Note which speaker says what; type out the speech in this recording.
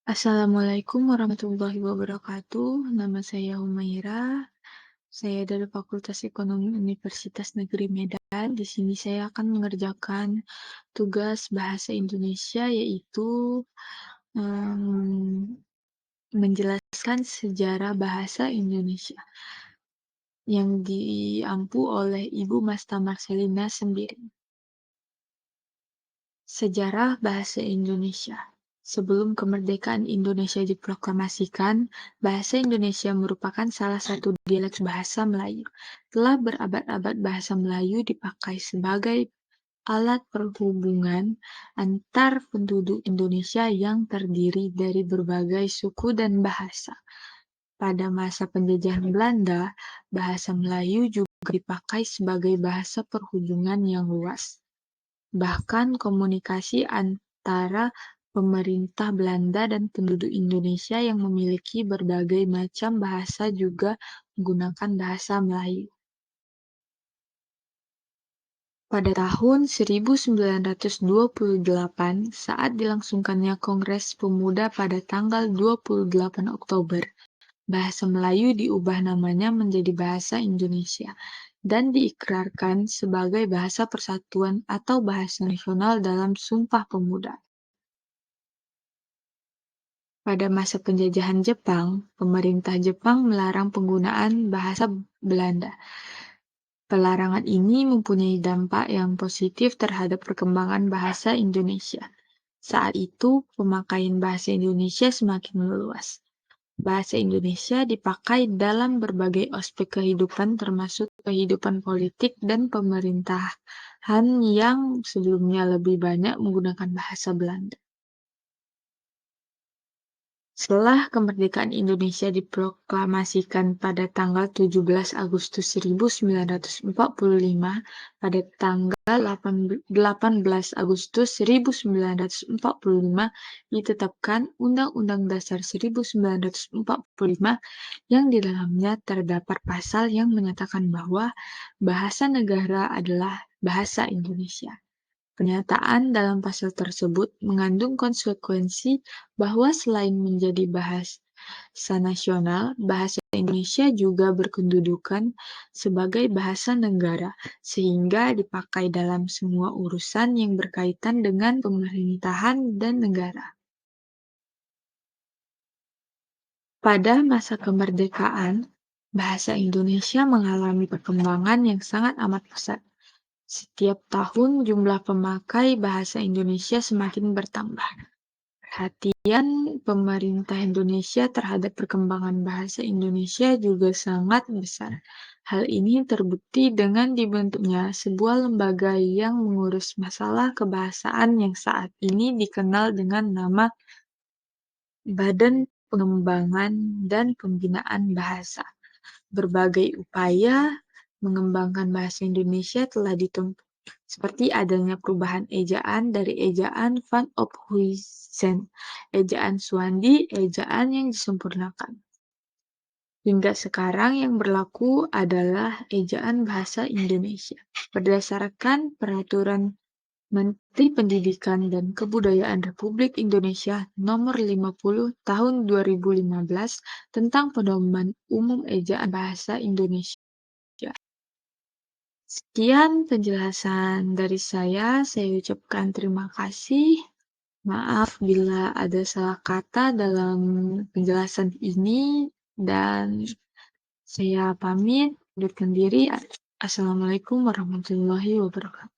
Speaker 1: Assalamualaikum warahmatullahi wabarakatuh. Nama saya Humaira. Saya dari Fakultas Ekonomi Universitas Negeri Medan. Di sini saya akan mengerjakan tugas bahasa Indonesia yaitu em, menjelaskan sejarah bahasa Indonesia yang diampu oleh Ibu Masta Marcelina sendiri. Sejarah bahasa Indonesia. Sebelum kemerdekaan Indonesia diproklamasikan, bahasa Indonesia merupakan salah satu dialek bahasa Melayu. Telah berabad-abad bahasa Melayu dipakai sebagai alat perhubungan antar penduduk Indonesia yang terdiri dari berbagai suku dan bahasa. Pada masa penjajahan Belanda, bahasa Melayu juga dipakai sebagai bahasa perhubungan yang luas. Bahkan komunikasi antara pemerintah Belanda dan penduduk Indonesia yang memiliki berbagai macam bahasa juga menggunakan bahasa Melayu. Pada tahun 1928, saat dilangsungkannya Kongres Pemuda pada tanggal 28 Oktober, bahasa Melayu diubah namanya menjadi Bahasa Indonesia dan diikrarkan sebagai bahasa persatuan atau bahasa nasional dalam Sumpah Pemuda. Pada masa penjajahan Jepang, pemerintah Jepang melarang penggunaan bahasa Belanda. Pelarangan ini mempunyai dampak yang positif terhadap perkembangan bahasa Indonesia. Saat itu, pemakaian bahasa Indonesia semakin meluas. Bahasa Indonesia dipakai dalam berbagai aspek kehidupan termasuk kehidupan politik dan pemerintahan yang sebelumnya lebih banyak menggunakan bahasa Belanda. Setelah kemerdekaan Indonesia diproklamasikan pada tanggal 17 Agustus 1945, pada tanggal 18 Agustus 1945 ditetapkan Undang-Undang Dasar 1945 yang di dalamnya terdapat pasal yang menyatakan bahwa bahasa negara adalah bahasa Indonesia. Pernyataan dalam pasal tersebut mengandung konsekuensi bahwa selain menjadi bahasa nasional, bahasa Indonesia juga berkedudukan sebagai bahasa negara, sehingga dipakai dalam semua urusan yang berkaitan dengan pemerintahan dan negara. Pada masa kemerdekaan, bahasa Indonesia mengalami perkembangan yang sangat amat pesat. Setiap tahun jumlah pemakai bahasa Indonesia semakin bertambah. Perhatian pemerintah Indonesia terhadap perkembangan bahasa Indonesia juga sangat besar. Hal ini terbukti dengan dibentuknya sebuah lembaga yang mengurus masalah kebahasaan yang saat ini dikenal dengan nama Badan Pengembangan dan Pembinaan Bahasa. Berbagai upaya mengembangkan bahasa Indonesia telah ditempuh, seperti adanya perubahan ejaan dari ejaan Van Ophuijsen, ejaan Suwandi, ejaan yang disempurnakan. Hingga sekarang yang berlaku adalah ejaan bahasa Indonesia. Berdasarkan peraturan Menteri Pendidikan dan Kebudayaan Republik Indonesia Nomor 50 Tahun 2015 tentang Pedoman Umum Ejaan Bahasa Indonesia. Sekian penjelasan dari saya ucapkan terima kasih. Maaf bila ada salah kata dalam penjelasan ini dan saya pamit, undur diri. Assalamualaikum warahmatullahi wabarakatuh.